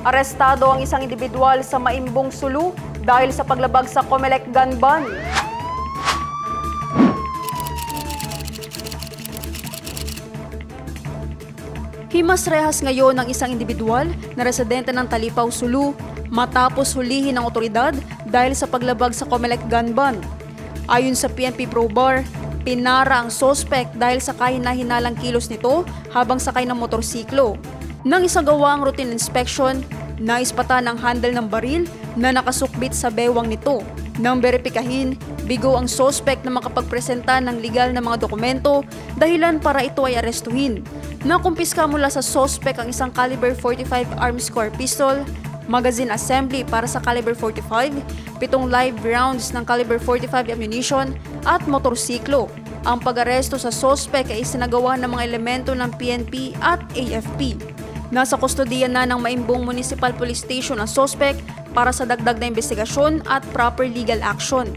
Arestado ang isang individual sa Maimbong, Sulu dahil sa paglabag sa COMELEC gun ban. Himas-rehas ngayon ng isang individual na residente ng Talipao, Sulu matapos hulihin ng otoridad dahil sa paglabag sa COMELEC gun ban. Ayon sa PNP ProBar, pinara ang sospek dahil sa kahina-hinalang kilos nito habang sakay ng motorsiklo. Nang isagawa ang routine inspection, naispatan ang handle ng baril na nakasukbit sa bewang nito. Nang beripikahin, bigo ang sospek na makapagpresenta ng legal na mga dokumento dahilan para ito ay arestuhin. Nakumpiska mula sa sospek ang isang caliber 45 arms core pistol, magazine assembly para sa caliber 45, 7 live rounds ng caliber 45 ammunition at motorsiklo. Ang pag-aresto sa sospek ay isinagawa ng mga elemento ng PNP at AFP. Nasa kustodiya na ng Maimbong Municipal Police Station ang sospek para sa dagdag na investigasyon at proper legal action.